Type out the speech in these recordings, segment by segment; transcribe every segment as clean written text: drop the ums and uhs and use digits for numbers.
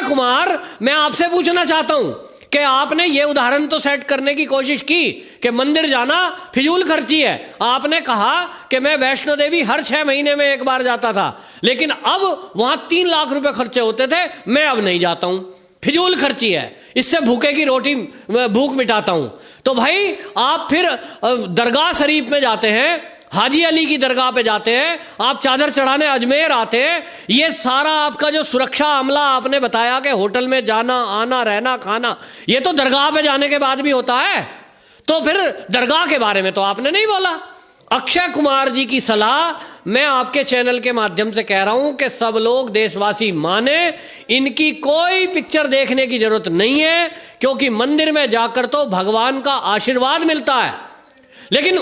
कुमार, मैं आपसे पूछना चाहता हूं कि आपने ये उदाहरण तो सेट करने की कोशिश की कि मंदिर जाना फिजूल खर्ची है। आपने कहा कि मैं वैष्णो देवी हर 6 महीने में एक बार जाता था, लेकिन अब वहां 3 लाख रुपए खर्चे होते थे, मैं अब नहीं जाता हूं, फिजूल खर्ची है, इससे भूखे की रोटी भूख मिटाता हूं। तो भाई आप फिर दरगाह शरीफ में जाते हैं, हाजी अली की दरगाह पे जाते हैं, आप चादर चढ़ाने अजमेर आते हैं, ये सारा आपका जो सुरक्षा अमला आपने बताया कि होटल में जाना आना रहना खाना, ये तो दरगाह पे जाने के बाद भी होता है। तो फिर दरगाह के बारे में तो आपने नहीं बोला। अक्षय कुमार जी की सलाह मैं आपके चैनल के माध्यम से कह रहा हूं कि सब लोग देशवासी माने, इनकी कोई पिक्चर देखने की जरूरत नहीं है, क्योंकि मंदिर में जाकर तो भगवान का आशीर्वाद मिलता है, लेकिन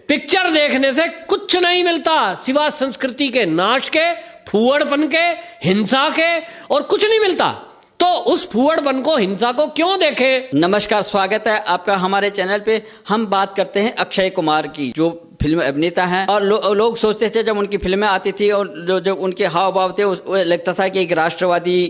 पिक्चर देखने से कुछ नहीं मिलता सिवा संस्कृति के नाश के, फूहड़पन के, हिंसा के, और कुछ नहीं मिलता। तो उस फूहड़पन को, हिंसा को क्यों देखें? नमस्कार, स्वागत है आपका हमारे चैनल पे। हम बात करते हैं अक्षय कुमार की, जो फिल्म अभिनेता हैं। और लोग सोचते थे जब उनकी फिल्में आती थी और जो उनके हाव भाव थे, लगता था कि एक राष्ट्रवादी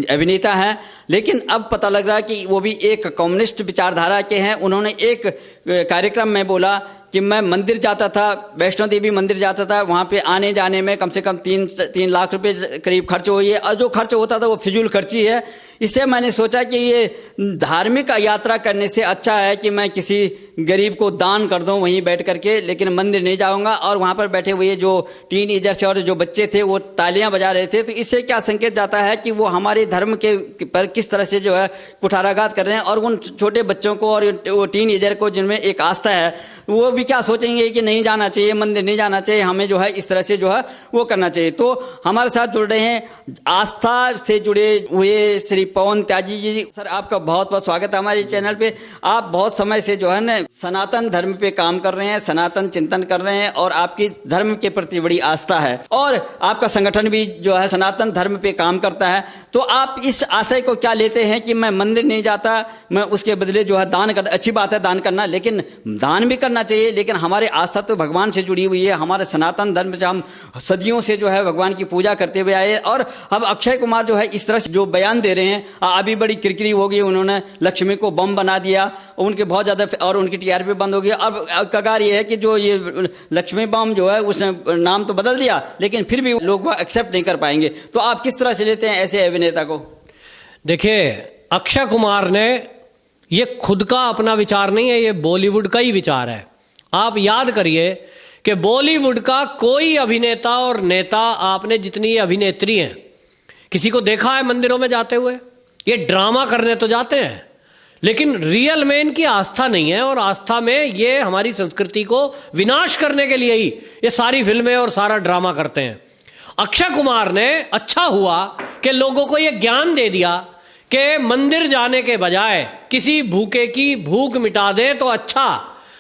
अभिनेता हैं, लेकिन अब पता लग रहा है कि वो भी एक कम्युनिस्ट विचारधारा के हैं। उन्होंने एक कार्यक्रम में बोला कि मैं मंदिर जाता था, वैष्णो देवी मंदिर जाता था, वहाँ पे आने जाने में कम से कम 3 लाख रुपए करीब खर्च हुई है, और जो खर्च होता था वो फिजूल खर्ची है। इससे मैंने सोचा कि ये धार्मिक यात्रा करने से अच्छा है कि मैं किसी गरीब को दान कर दूं वहीं बैठ करके, लेकिन मंदिर नहीं जाऊंगा। और वहाँ पर बैठे हुए जो टीनएजर्स और जो बच्चे थे वो तालियां बजा रहे थे, तो इससे क्या संकेत जाता है कि वो हमारे धर्म के पर किस तरह से जो है कुठाराघात कर रहे हैं। और उन छोटे बच्चों को और वो टीनएजर को जिनमें एक आस्था है, वो भी क्या सोचेंगे कि नहीं जाना चाहिए, मंदिर नहीं जाना चाहिए, हमें जो है इस तरह से जो है वो करना चाहिए। तो हमारे साथ जुड़ रहे हैं आस्था से जुड़े हुए श्री पवन त्यागी जी। सर, आपका बहुत बहुत स्वागत है हमारे चैनल पे। आप बहुत समय से जो है ना सनातन धर्म पे काम कर रहे हैं, सनातन चिंतन कर रहे हैं, और आपकी धर्म के प्रति बड़ी आस्था है, और आपका संगठन भी जो है सनातन धर्म पे काम करता है। तो आप इस आशय को क्या लेते हैं कि मैं मंदिर नहीं जाता, मैं उसके बदले जो है दान करता। अच्छी बात है दान करना, लेकिन दान भी करना चाहिए, लेकिन हमारे आस्था तो भगवान से जुड़ी हुई है। हमारे सनातन धर्म से हम सदियों से जो है भगवान की पूजा करते हुए आए, और अब अक्षय कुमार जो है इस तरह से जो बयान दे रहे हैं, अभी बड़ी किरकिरी हो गई, उन्होंने लक्ष्मी को बम बना दिया, उनके बहुत ज़्यादा, और उनकी टीआरपी बंद हो गई। अब कगार ये है कि जो ये लक्ष्मी बम जो है उसने नाम तो बदल दिया, लेकिन फिर भी लोग एक्सेप्ट नहीं कर पाएंगे। तो आप किस तरह से लेते हैं ऐसे अभिनेता को? देखिए, अक्षय कुमार ने ये खुद का अपना विचार नहीं है, ये बॉलीवुड का ही विचार है। आप याद करिए कि बॉलीवुड का कोई अभिनेता और नेता, आपने जितनी अभिनेत्री हैं, किसी को देखा है मंदिरों में जाते हुए? ये ड्रामा करने तो जाते हैं, लेकिन रियल में इनकी आस्था नहीं है, और आस्था में ये हमारी संस्कृति को विनाश करने के लिए ही ये सारी फिल्में और सारा ड्रामा करते हैं। अक्षय कुमार ने, अच्छा हुआ कि लोगों को ये ज्ञान दे दिया कि मंदिर जाने के बजाय किसी भूखे की भूख मिटा दे तो अच्छा।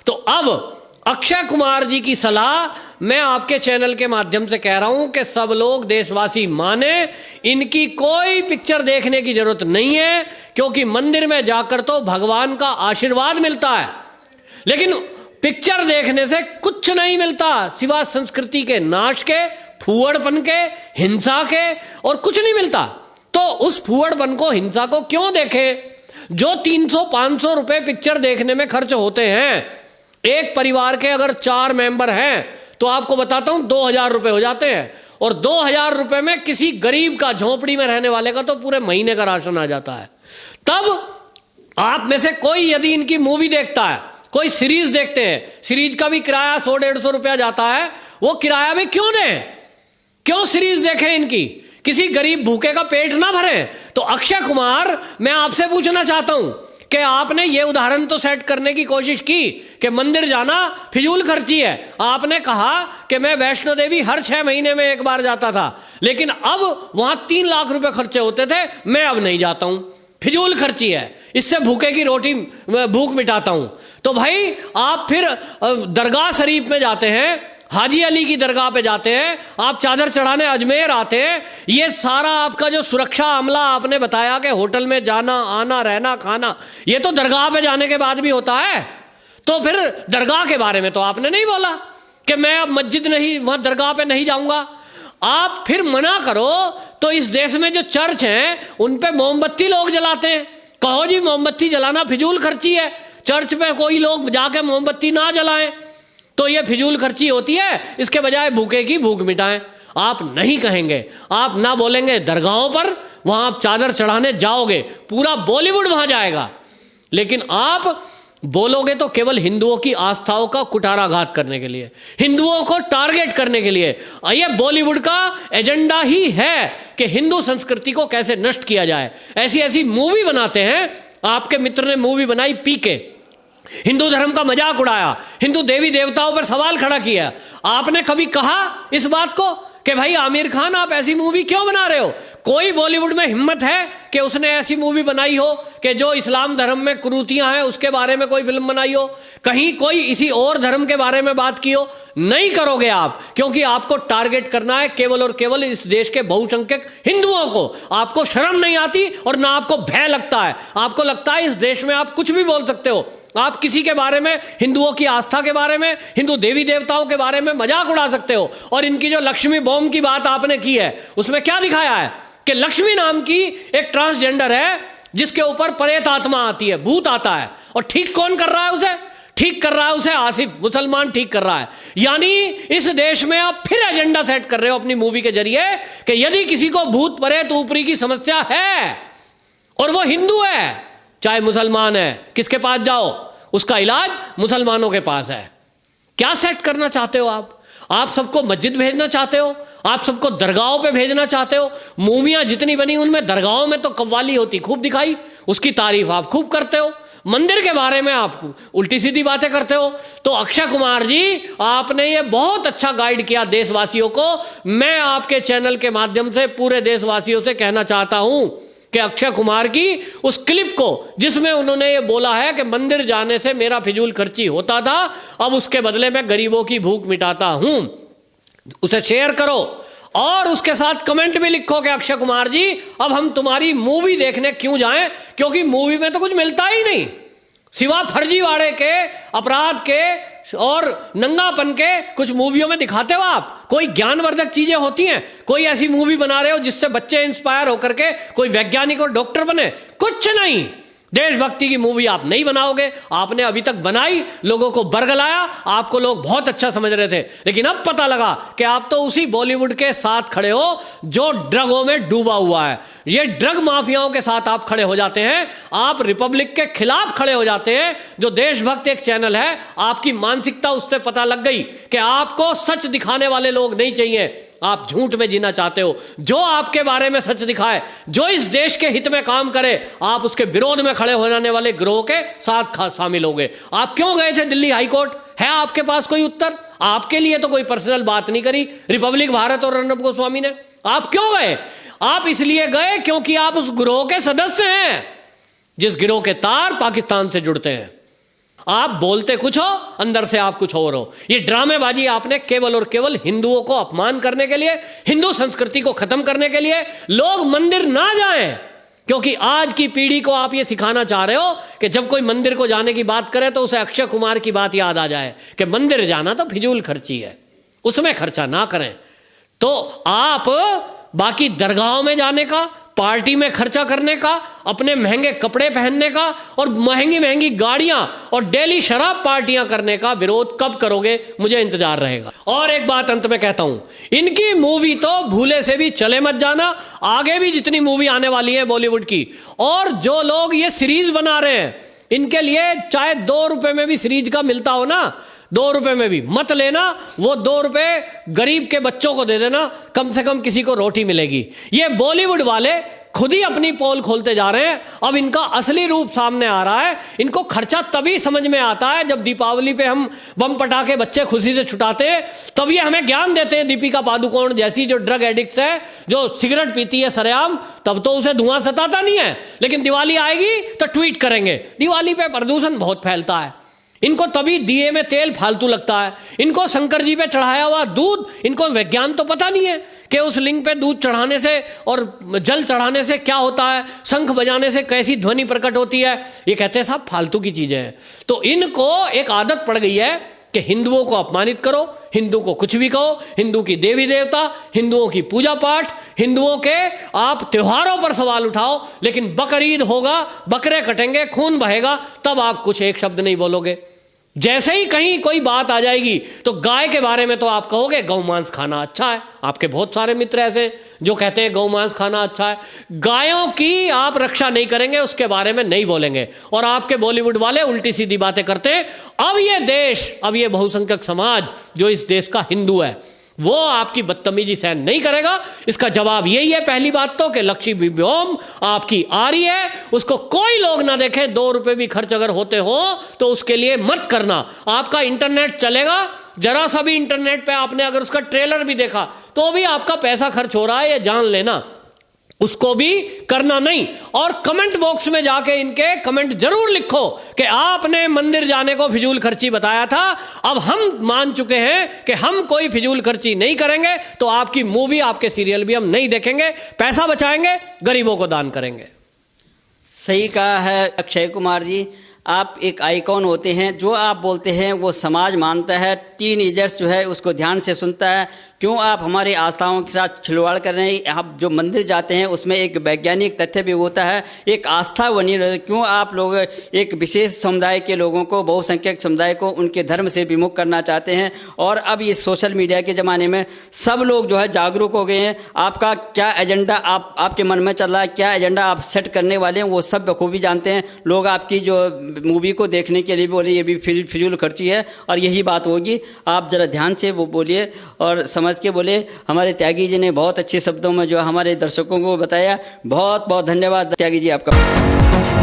तो अब अक्षय कुमार जी की सलाह मैं आपके चैनल के माध्यम से कह रहा हूं कि सब लोग देशवासी माने, इनकी कोई पिक्चर देखने की जरूरत नहीं है, क्योंकि मंदिर में जाकर तो भगवान का आशीर्वाद मिलता है, लेकिन पिक्चर देखने से कुछ नहीं मिलता सिवा संस्कृति के नाश के, फूहड़पन के, हिंसा के, और कुछ नहीं मिलता। तो उस फूहड़पन को, हिंसा को क्यों देखें? जो 300-500 रुपए पिक्चर देखने में खर्च होते हैं, एक परिवार के अगर 4 मेंबर हैं तो आपको बताता हूं 2000 रुपए हो जाते हैं, और 2000 रुपए में किसी गरीब का, झोंपड़ी में रहने वाले का तो पूरे महीने का राशन आ जाता है। तब आप में से कोई यदि इनकी मूवी देखता है, कोई सीरीज देखते हैं, सीरीज का भी किराया 100-150 रुपया जाता है, वो किराया भी क्यों दें? क्यों सीरीज देखें इनकी? किसी गरीब भूखे का पेट ना भरे। तो अक्षय कुमार, मैं आपसे पूछना चाहता हूं कि आपने ये उदाहरण तो सेट करने की कोशिश की कि मंदिर जाना फिजूल खर्ची है। आपने कहा कि मैं वैष्णो देवी हर 6 महीने में एक बार जाता था, लेकिन अब वहां 3 लाख रुपए खर्चे होते थे, मैं अब नहीं जाता हूं, फिजूल खर्ची है, इससे भूखे की रोटी भूख मिटाता हूं। तो भाई आप फिर दरगाह शरीफ में जाते हैं, हाजी अली की दरगाह पे जाते हैं, आप चादर चढ़ाने अजमेर आते हैं, ये सारा आपका जो सुरक्षा अमला आपने बताया कि होटल में जाना आना रहना खाना, ये तो दरगाह पे जाने के बाद भी होता है। तो फिर दरगाह के बारे में तो आपने नहीं बोला कि मैं अब मस्जिद नहीं, वहां दरगाह पे नहीं जाऊंगा। आप फिर मना करो तो इस देश में जो चर्च हैं उन पे मोमबत्ती लोग जलाते हैं। कहो जी मोमबत्ती जलाना फिजूल खर्ची है, चर्च पे कोई लोग जाके मोमबत्ती ना जलाएं तो ये फिजूल खर्ची होती है, इसके बजाय भूखे की भूख मिटाएं। आप नहीं कहेंगे, आप ना बोलेंगे दरगाहों पर, वहां आप चादर चढ़ाने जाओगे, पूरा बॉलीवुड वहां जाएगा, लेकिन आप बोलोगे तो केवल हिंदुओं की आस्थाओं का कुठाराघात करने के लिए, हिंदुओं को टारगेट करने के लिए। ये बॉलीवुड का एजेंडा ही है कि हिंदू संस्कृति को कैसे नष्ट किया जाए। ऐसी ऐसी मूवी बनाते हैं। आपके मित्र ने मूवी बनाई पीके, हिंदू धर्म का मजाक उड़ाया, हिंदू देवी देवताओं पर सवाल खड़ा किया। आपने कभी कहा इस बात को कि भाई आमिर खान आप ऐसी मूवी क्यों बना रहे हो? कोई बॉलीवुड में हिम्मत है कि उसने ऐसी मूवी बनाई हो कि जो इस्लाम धर्म में कुरीतियां हैं उसके बारे में कोई फिल्म बनाई हो? कहीं कोई इसी और धर्म के बारे में बात की हो? नहीं करोगे आप, क्योंकि आपको टारगेट करना है केवल और केवल इस देश के बहुसंख्यक हिंदुओं को। आपको शर्म नहीं आती और ना आपको भय लगता है। आपको लगता है इस देश में आप कुछ भी बोल सकते हो। आप किसी के बारे में, हिंदुओं की आस्था के बारे में, हिंदू देवी देवताओं के बारे में मजाक उड़ा सकते हो। और इनकी जो लक्ष्मी बॉम्ब की बात आपने की है उसमें क्या दिखाया है कि लक्ष्मी नाम की एक ट्रांसजेंडर है जिसके ऊपर प्रेत आत्मा आती है, भूत आता है। और ठीक कौन कर रहा है उसे? ठीक कर रहा है उसे आसिफ मुसलमान ठीक कर रहा है। यानी इस देश में आप फिर एजेंडा सेट कर रहे हो अपनी मूवी के जरिए कि यदि किसी को भूत प्रेत ऊपरी की समस्या है और वो हिंदू है चाहे मुसलमान है, किसके पास जाओ? उसका इलाज मुसलमानों के पास है। क्या सेट करना चाहते हो आप? आप सबको मस्जिद भेजना चाहते हो? आप सबको दरगाहों पे भेजना चाहते हो? मूवियां जितनी बनी उनमें दरगाहों में तो कव्वाली होती खूब दिखाई, उसकी तारीफ आप खूब करते हो। मंदिर के बारे में आप उल्टी सीधी बातें करते हो। तो अक्षय कुमार जी, आपने ये बहुत अच्छा गाइड किया देशवासियों को। मैं आपके चैनल के माध्यम से पूरे देशवासियों से कहना चाहता हूं कि अक्षय कुमार की उस क्लिप को जिसमें उन्होंने ये बोला है कि मंदिर जाने से मेरा फिजूल खर्ची होता था, अब उसके बदले में गरीबों की भूख मिटाता हूं, उसे शेयर करो और उसके साथ कमेंट भी लिखो कि अक्षय कुमार जी अब हम तुम्हारी मूवी देखने क्यों जाएं, क्योंकि मूवी में तो कुछ मिलता ही नहीं सिवा फर्जीवाड़े के, अपराध के और नंगापन के। कुछ मूवियों में दिखाते हो आप, कोई ज्ञानवर्धक चीजें होती हैं? कोई ऐसी मूवी बना रहे हो जिससे बच्चे इंस्पायर होकर के कोई वैज्ञानिक और डॉक्टर बने? कुछ नहीं। देशभक्ति की मूवी आप नहीं बनाओगे। आपने अभी तक बनाई, लोगों को बरगलाया, आपको लोग बहुत अच्छा समझ रहे थे, लेकिन अब पता लगा कि आप तो उसी बॉलीवुड के साथ खड़े हो जो ड्रगों में डूबा हुआ है। ये ड्रग माफियाओं के साथ आप खड़े हो जाते हैं, आप रिपब्लिक के खिलाफ खड़े हो जाते हैं। जो देशभक्त एक चैनल है, आपकी मानसिकता उससे पता लग गई कि आपको सच दिखाने वाले लोग नहीं चाहिए, आप झूठ में जीना चाहते हो। जो आपके बारे में सच दिखाए, जो इस देश के हित में काम करे, आप उसके विरोध में खड़े हो जाने वाले गिरोह के साथ शामिल हो गए। आप क्यों गए थे दिल्ली हाई कोर्ट? है आपके पास कोई उत्तर? आपके लिए तो कोई पर्सनल बात नहीं करी रिपब्लिक भारत और अर्नब गोस्वामी ने। आप क्यों गए? आप इसलिए गए क्योंकि आप उस गिरोह के सदस्य हैं जिस गिरोह के तार पाकिस्तान से जुड़ते हैं। आप बोलते कुछ हो, अंदर से आप कुछ और हो। ये ड्रामेबाजी आपने केवल और केवल हिंदुओं को अपमान करने के लिए, हिंदू संस्कृति को खत्म करने के लिए। लोग मंदिर ना जाएं, क्योंकि आज की पीढ़ी को आप ये सिखाना चाह रहे हो कि जब कोई मंदिर को जाने की बात करे तो उसे अक्षय कुमार की बात याद आ जाए कि मंदिर जाना तो फिजूल खर्ची है, उसमें खर्चा ना करें। तो आप बाकी दरगाहों में जाने का, पार्टी में खर्चा करने का, अपने महंगे कपड़े पहनने का और महंगी महंगी गाड़ियां और डेली शराब पार्टियां करने का विरोध कब करोगे? मुझे इंतजार रहेगा। और एक बात अंत में कहता हूं, इनकी मूवी तो भूले से भी चले मत जाना। आगे भी जितनी मूवी आने वाली है बॉलीवुड की, और जो लोग ये सीरीज बना रहे हैं, इनके लिए चाहे 2 रुपए में भी सीरीज का मिलता हो ना, 2 रुपए में भी मत लेना। वो 2 रुपए गरीब के बच्चों को दे देना, कम से कम किसी को रोटी मिलेगी। ये बॉलीवुड वाले खुद ही अपनी पोल खोलते जा रहे हैं। अब इनका असली रूप सामने आ रहा है। इनको खर्चा तभी समझ में आता है जब दीपावली पे हम बम पटाखे बच्चे खुशी से छुटाते हैं, तब ये हमें ज्ञान देते हैं। दीपिका पादुकोण जैसी जो ड्रग एडिक्ट है, जो सिगरेट पीती है सरेआम, तब तो उसे धुआं सताता नहीं है, लेकिन दिवाली आएगी तो ट्वीट करेंगे दिवाली पे प्रदूषण बहुत फैलता है। इनको तभी दिए में तेल फालतू लगता है। इनको शंकर जी पे चढ़ाया हुआ दूध, इनको विज्ञान तो पता नहीं है कि उस लिंग पे दूध चढ़ाने से और जल चढ़ाने से क्या होता है, शंख बजाने से कैसी ध्वनि प्रकट होती है। ये कहते हैं साहब फालतू की चीजें हैं। तो इनको एक आदत पड़ गई है कि हिंदुओं को अपमानित करो, हिंदू को कुछ भी कहो, हिंदू की देवी देवता, हिंदुओं की पूजा पाठ, हिंदुओं के आप त्योहारों पर सवाल उठाओ, लेकिन बकरीद होगा, बकरे कटेंगे, खून बहेगा, तब आप कुछ एक शब्द नहीं बोलोगे। जैसे ही कहीं कोई बात आ जाएगी तो गाय के बारे में तो आप कहोगे गौ मांस खाना अच्छा है। आपके बहुत सारे मित्र ऐसे जो कहते हैं गौ मांस खाना अच्छा है। गायों की आप रक्षा नहीं करेंगे, उसके बारे में नहीं बोलेंगे, और आपके बॉलीवुड वाले उल्टी सीधी बातें करते हैं। अब ये देश, अब ये बहुसंख्यक समाज जो इस देश का हिंदू है, वो आपकी बदतमीजी सहन नहीं करेगा। इसका जवाब यही है, पहली बात तो कि लक्ष्मी बम आपकी आ रही है, उसको कोई लोग ना देखे, 2 रुपए भी खर्च अगर होते हो तो उसके लिए मत करना। आपका इंटरनेट चलेगा, जरा सा भी इंटरनेट पे आपने अगर उसका ट्रेलर भी देखा तो भी आपका पैसा खर्च हो रहा है, ये जान लेना, उसको भी करना नहीं। और कमेंट बॉक्स में जाके इनके कमेंट जरूर लिखो कि आपने मंदिर जाने को फिजूल खर्ची बताया था, अब हम मान चुके हैं कि हम कोई फिजूल खर्ची नहीं करेंगे, तो आपकी मूवी, आपके सीरियल भी हम नहीं देखेंगे, पैसा बचाएंगे, गरीबों को दान करेंगे। सही कहा है अक्षय कुमार जी, आप एक आइकॉन होते हैं, जो आप बोलते हैं वो समाज मानता है, टीनेजर्स जो है उसको ध्यान से सुनता है। क्यों आप हमारी आस्थाओं के साथ खिलवाड़ कर रहे हैं? आप जो मंदिर जाते हैं उसमें एक वैज्ञानिक तथ्य भी होता है, एक आस्था बनी रहे। क्यों आप लोग एक विशेष समुदाय के लोगों को, बहुसंख्यक समुदाय को उनके धर्म से विमुख करना चाहते हैं? और अब इस सोशल मीडिया के ज़माने में सब लोग जो है जागरूक हो गए हैं। आपका क्या एजेंडा आपके मन में चल रहा है, क्या एजेंडा आप सेट करने वाले हैं, वो सब बखूबी जानते हैं। लोग आपकी जो मूवी को देखने के लिए बोले ये भी फिजूल खर्ची है और यही बात होगी। आप ज़रा ध्यान से वो बोलिए और समझ के बोले। हमारे त्यागी जी ने बहुत अच्छे शब्दों में जो हमारे दर्शकों को बताया। बहुत बहुत धन्यवाद त्यागी जी आपका।